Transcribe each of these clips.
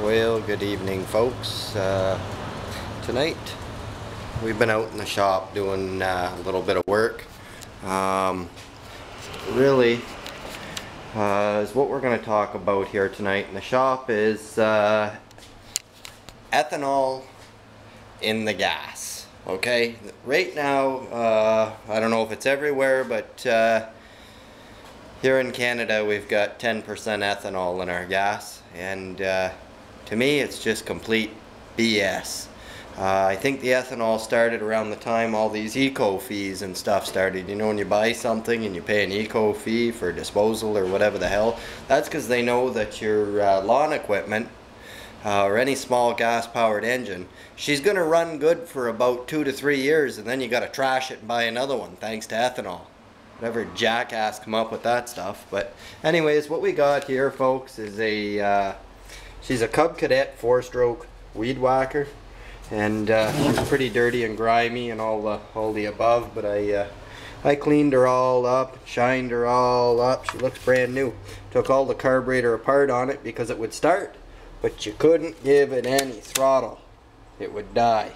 Well, good evening, folks. Tonight we've been out in the shop doing a little bit of work. Really, is what we're going to talk about here tonight in the shop is ethanol in the gas. Okay, right now, I don't know if it's everywhere, but here in Canada we've got 10% ethanol in our gas, and to me it's just complete BS. I think the ethanol started around the time all these eco fees and stuff started. You know, when you buy something and you pay an eco fee for disposal or whatever the hell, that's because they know that your lawn equipment or any small gas powered engine, she's going to run good for about 2 to 3 years, and then you got to trash it and buy another one thanks to ethanol. Whatever jackass come up with that stuff. But anyways, what we got here, folks, is a she's a Cub Cadet 4-stroke weed whacker, and she's pretty dirty and grimy and all the above, but I cleaned her all up, shined her all up. She looks brand new. Took all the carburetor apart on it because it would start, but you couldn't give it any throttle. It would die.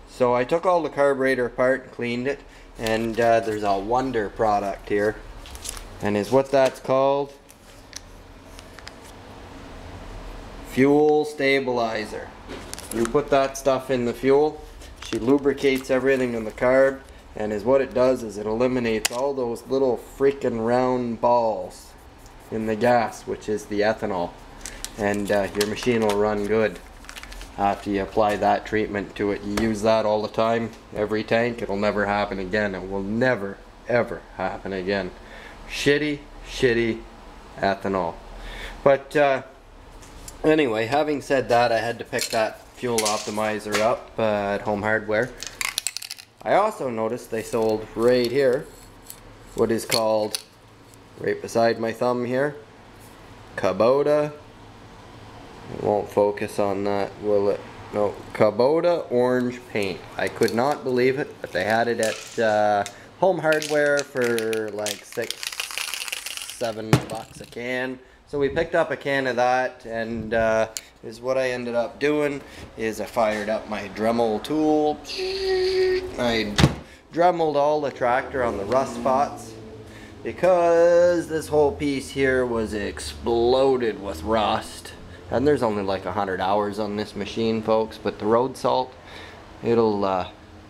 So I took all the carburetor apart and cleaned it, and there's a wonder product here, and is what that's called fuel stabilizer. You put that stuff in the fuel, she lubricates everything in the carb, and is what it does is it eliminates all those little freaking round balls in the gas, which is the ethanol, and your machine will run good after you apply that treatment to it. You use that all the time, every tank. It'll never happen again. It will never ever happen again. Shitty ethanol. But anyway, having said that, I had to pick that fuel optimizer up at Home Hardware. I also noticed they sold right here what is called, right beside my thumb here, Kubota. It won't focus on that, will it? No, Kubota orange paint. I could not believe it, but they had it at Home Hardware for like $6-7 a can. So we picked up a can of that, and is what I ended up doing is I fired up my Dremel tool. I dremeled all the tractor on the rust spots because this whole piece here was exploded with rust. And there's only like 100 hours on this machine, folks, but the road salt, it'll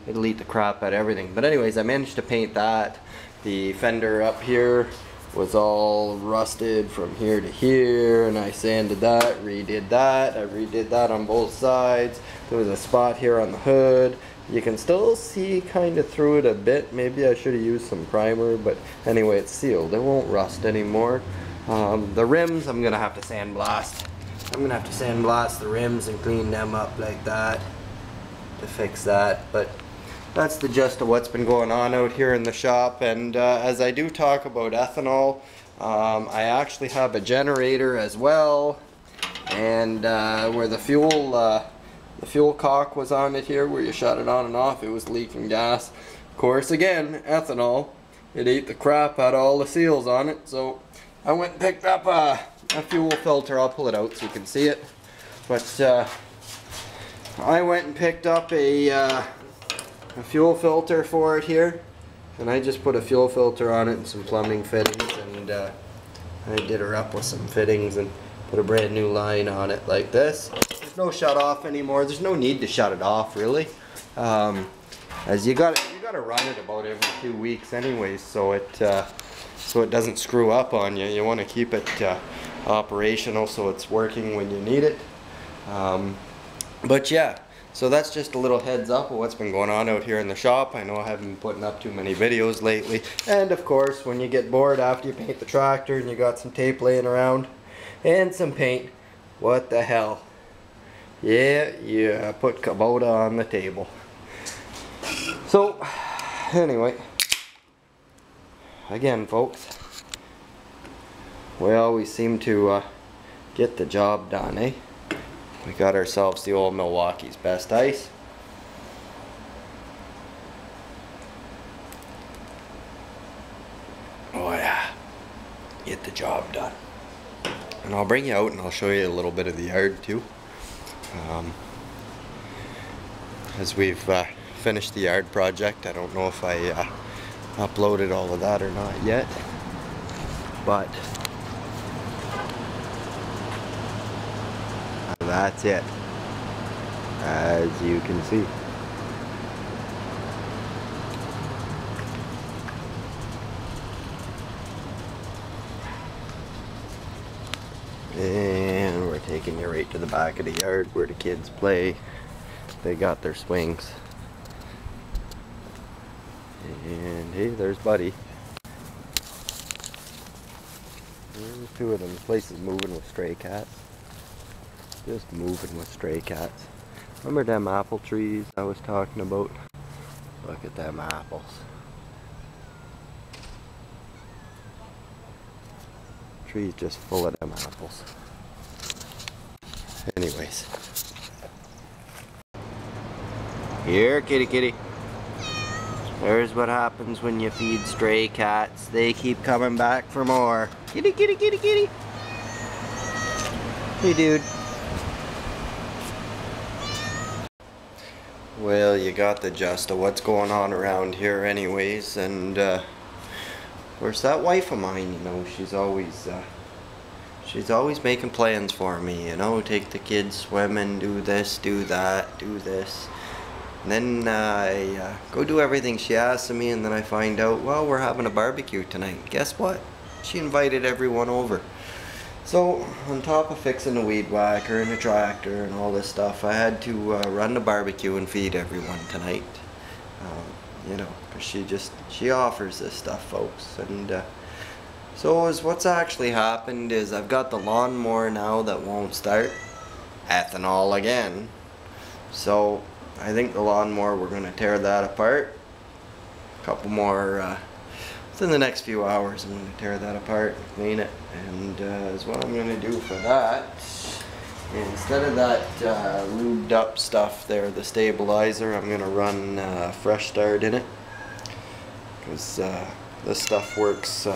eat the crap out of everything. But anyways, I managed to paint that. The fender up here was all rusted from here to here, and I sanded that, redid that. I redid that on both sides. There was a spot here on the hood. You can still see kind of through it a bit. Maybe I should have used some primer, but anyway, it's sealed. It won't rust anymore. The rims, I'm gonna have to sandblast. I'm gonna have to sandblast the rims and clean them up like that to fix that. But that's the gist of what's been going on out here in the shop. And as I do talk about ethanol, I actually have a generator as well, and where the fuel cock was on it here, where you shut it on and off, it was leaking gas. Of course, again, ethanol, it ate the crap out of all the seals on it. So I went and picked up a fuel filter. I'll pull it out so you can see it. But I went and picked up a fuel filter for it here, and I just put a fuel filter on it and some plumbing fittings, and I did her up with some fittings and put a brand new line on it like this. There's no shut off anymore. There's no need to shut it off, really, as you gotta run it about every 2 weeks anyways, so it doesn't screw up on you. You want to keep it operational so it's working when you need it. But yeah, so that's just a little heads up of what's been going on out here in the shop. I know I haven't been putting up too many videos lately, and of course when you get bored after you paint the tractor and you got some tape laying around and some paint, what the hell, yeah, put Kubota on the table. So anyway, again, folks, we always seem to get the job done, eh? We got ourselves the old Milwaukee's Best Ice. Oh yeah, get the job done. And I'll bring you out and I'll show you a little bit of the yard too. As we've finished the yard project. I don't know if I uploaded all of that or not yet, but that's it, as you can see. And we're taking you right to the back of the yard where the kids play. They got their swings. And hey, there's Buddy. There's two of them. The place is moving with stray cats. Just moving with stray cats. Remember them apple trees I was talking about? Look at them apples. Trees just full of them apples. Anyways. Here, kitty kitty. There's what happens when you feed stray cats. They keep coming back for more. Kitty kitty kitty kitty. Hey dude. Well, you got the gist of what's going on around here anyways, and where's that wife of mine, you know, she's always making plans for me, you know, take the kids swimming, do this, do that, do this. And then I go do everything she asks of me, and then I find out, well, we're having a barbecue tonight. Guess what? She invited everyone over. So, on top of fixing the weed whacker and the tractor and all this stuff, I had to run the barbecue and feed everyone tonight. You know, because she offers this stuff, folks. And so what's actually happened is I've got the lawnmower now that won't start. Ethanol again. So, I think the lawnmower, we're going to tear that apart. A couple more, within the next few hours, I'm going to tear that apart and clean it. And is what I'm going to do for that. Instead of that lubed up stuff there, the stabilizer, I'm going to run Fresh Start in it. Because this stuff works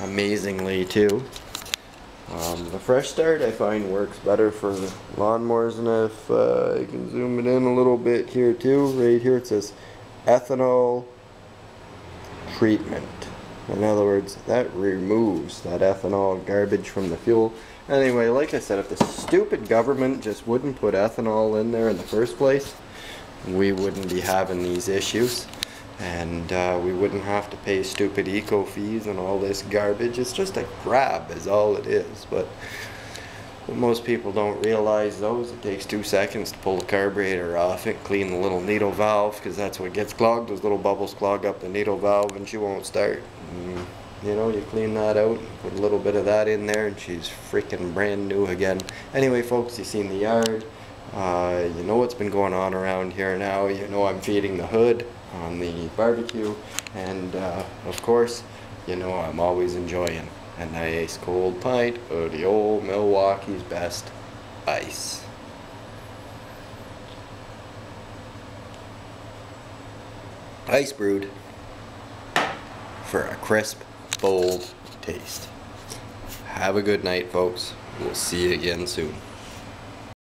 amazingly too. The Fresh Start I find works better for lawnmowers, and if I can zoom it in a little bit here too, right here it says ethanol treatment. In other words, that removes that ethanol garbage from the fuel. Anyway, like I said, if the stupid government just wouldn't put ethanol in there in the first place, we wouldn't be having these issues. And we wouldn't have to pay stupid eco fees and all this garbage. It's just a grab is all it is. But what most people don't realize though is it takes 2 seconds to pull the carburetor off it, clean the little needle valve, because that's what gets clogged. Those little bubbles clog up the needle valve and she won't start. And, you know, you clean that out, put a little bit of that in there, and she's freaking brand new again. Anyway, folks, you've seen the yard. You know what's been going on around here now. You know I'm feeding the hood on the barbecue, and of course, you know I'm always enjoying a nice cold pint of the old Milwaukee's best ice. Ice brewed for a crisp, bold taste. Have a good night, folks. We'll see you again soon.